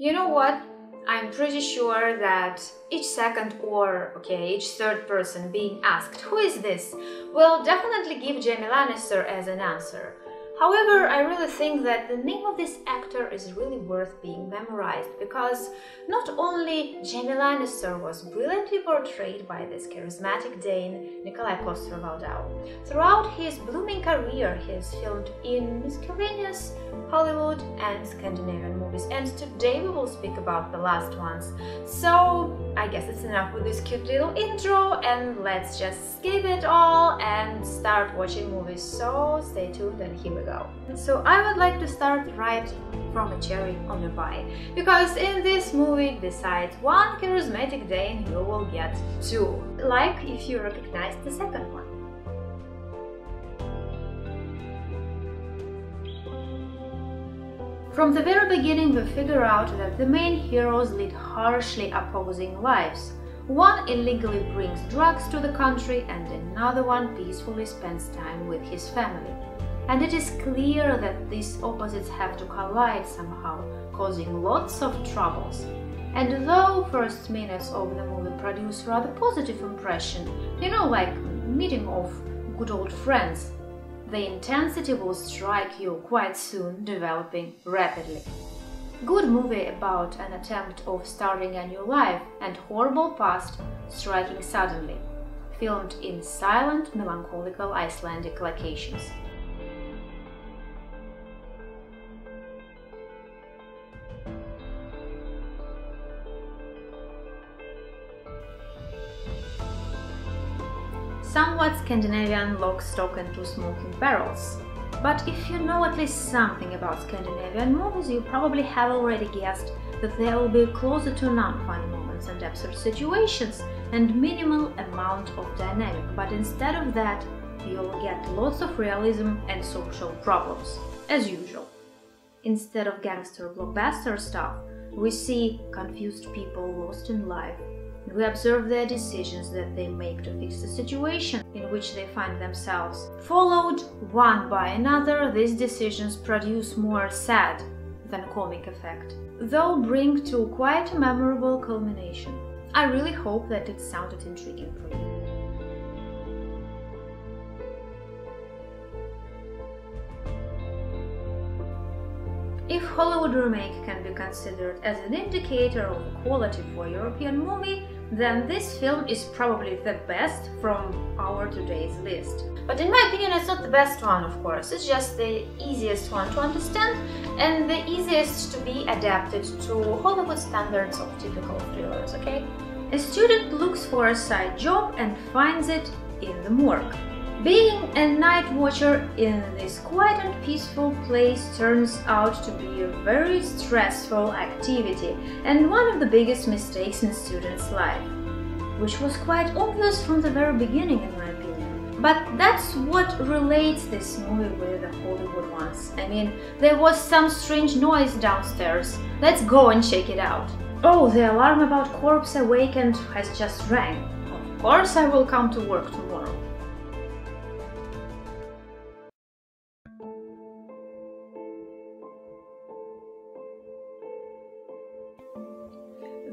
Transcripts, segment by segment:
You know what? I'm pretty sure that each second or, each third person being asked, "Who is this?" will definitely give Jaime Lannister as an answer. However, I really think that the name of this actor is really worth being memorized, because not only Jaime Lannister was brilliantly portrayed by this charismatic Dane, Nikolaj Coster-Waldau. Throughout his blooming career, he has filmed in miscellaneous Hollywood and Scandinavian movies, and today we will speak about the last ones. So I guess it's enough with this cute little intro, and let's just skip it all and start watching movies. So stay tuned and here we go. So I would like to start right from a cherry on the pie, because in this movie, besides one charismatic Dane, you will get two, like if you recognize the second one. From the very beginning, we figure out that the main heroes lead harshly opposing lives. One illegally brings drugs to the country, and another one peacefully spends time with his family. And it is clear that these opposites have to collide somehow, causing lots of troubles. And though first minutes of the movie produce rather positive impression, like meeting of good old friends, the intensity will strike you quite soon, developing rapidly. Good movie about an attempt of starting a new life and horrible past striking suddenly, filmed in silent, melancholical Icelandic locations. Somewhat Scandinavian lock, stock and two smoking barrels. But if you know at least something about Scandinavian movies, you probably have already guessed that there will be closer to none funny moments and absurd situations and minimal amount of dynamic, but instead of that, you'll get lots of realism and social problems, as usual. Instead of gangster blockbuster stuff, we see confused people lost in life. We observe their decisions that they make to fix the situation in which they find themselves. Followed one by another, these decisions produce more sad than comic effect, though bring to quite a memorable culmination. I really hope that it sounded intriguing for you. If Hollywood remake can be considered as an indicator of quality for a European movie, then this film is probably the best from our today's list. But in my opinion, it's not the best one, of course. It's just the easiest one to understand and the easiest to be adapted to Hollywood standards of typical thrillers, okay? A student looks for a side job and finds it in the morgue. Being a night watcher in this quiet and peaceful place turns out to be a very stressful activity and one of the biggest mistakes in a student's life, which was quite obvious from the very beginning in my opinion. But that's what relates this movie with the Hollywood ones. I mean, there was some strange noise downstairs. Let's go and check it out. Oh, the alarm about corpse awakened has just rang. Of course I will come to work tomorrow.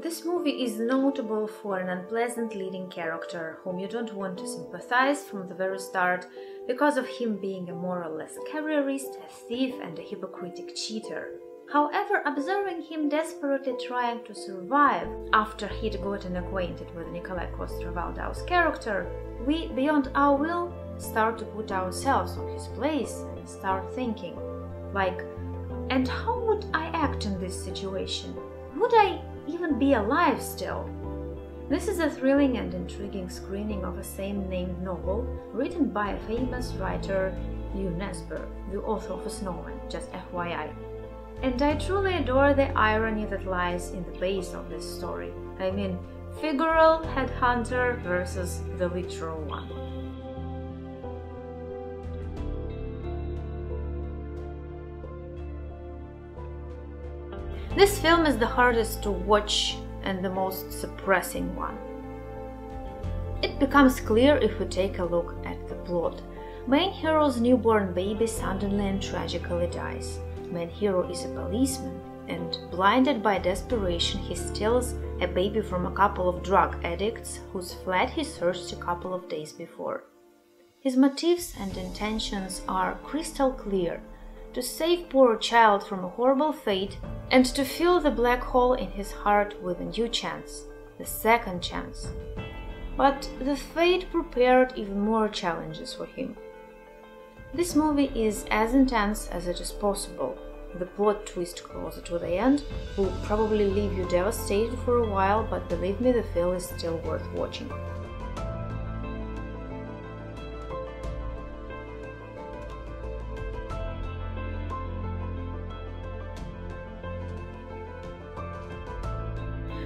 This movie is notable for an unpleasant leading character whom you don't want to sympathize from the very start because of him being a more or less careerist, a thief and a hypocritic cheater. However, observing him desperately trying to survive after he'd gotten acquainted with Nikolaj Coster-Waldau's character, we, beyond our will, start to put ourselves on his place and start thinking, like, and how would I act in this situation? Would I even be alive still? This is a thrilling and intriguing screening of a same-named novel written by a famous writer, Nesbø, the author of Snowman, just FYI. And I truly adore the irony that lies in the base of this story. I mean, figural headhunter versus the literal one. This film is the hardest to watch and the most suppressing one. It becomes clear if we take a look at the plot. Main hero's newborn baby suddenly and tragically dies. Main hero is a policeman, and, blinded by desperation, he steals a baby from a couple of drug addicts whose flat he searched a couple of days before. His motives and intentions are crystal clear: to save poor child from a horrible fate and to fill the black hole in his heart with a new chance, the second chance. But the fate prepared even more challenges for him. This movie is as intense as it is possible. The plot twist closer to the end will probably leave you devastated for a while, but believe me, the film is still worth watching.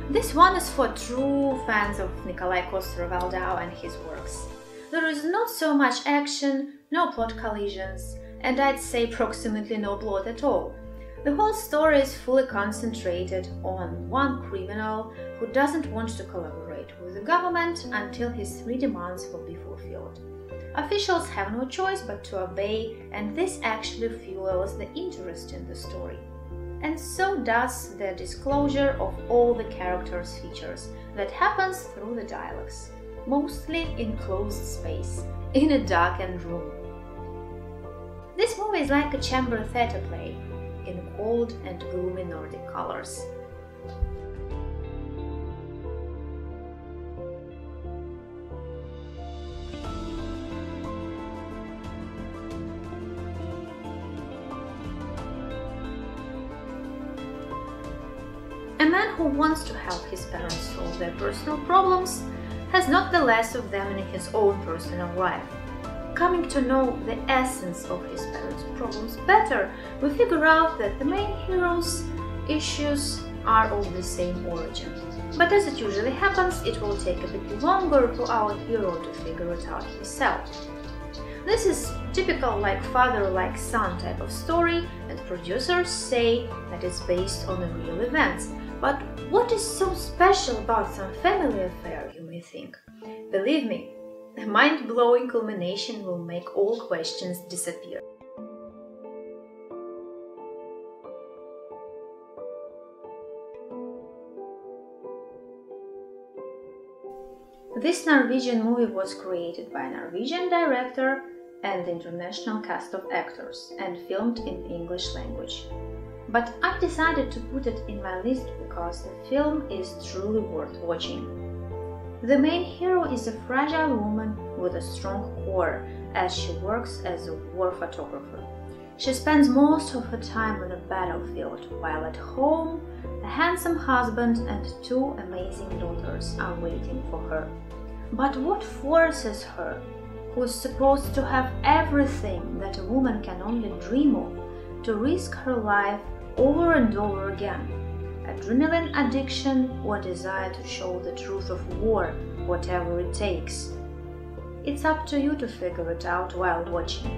This one is for true fans of Nikolaj Coster-Waldau and his works. There is not so much action, no plot collisions, and I'd say approximately no plot at all. The whole story is fully concentrated on one criminal who doesn't want to collaborate with the government until his 3 demands will be fulfilled. Officials have no choice but to obey, and this actually fuels the interest in the story. And so does the disclosure of all the characters' features that happens through the dialogues, mostly in closed space, in a darkened room. This movie is like a chamber theater play, in cold and gloomy Nordic colors. A man who wants to help his parents solve their personal problems has not the less of them in his own personal life. Coming to know the essence of his parents' problems better, we figure out that the main hero's issues are of the same origin. But as it usually happens, it will take a bit longer for our hero to figure it out himself. This is typical like father like son type of story, and producers say that it's based on the real events. But what is so special about some family affair, you may think? Believe me, a mind-blowing culmination will make all questions disappear. This Norwegian movie was created by a Norwegian director and international cast of actors and filmed in the English language. But I decided to put it in my list because the film is truly worth watching. The main hero is a fragile woman with a strong core as she works as a war photographer. She spends most of her time on the battlefield, while at home a handsome husband and 2 amazing daughters are waiting for her. But what forces her, who is supposed to have everything that a woman can only dream of, to risk her life over and over again? Adrenaline addiction or desire to show the truth of war, whatever it takes? It's up to you to figure it out while watching.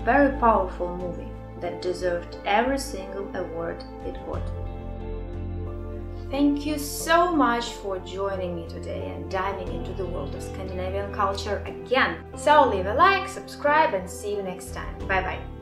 Very powerful movie that deserved every single award it got. Thank you so much for joining me today and diving into the world of Scandinavian culture again. So leave a like, subscribe, and see you next time. Bye bye.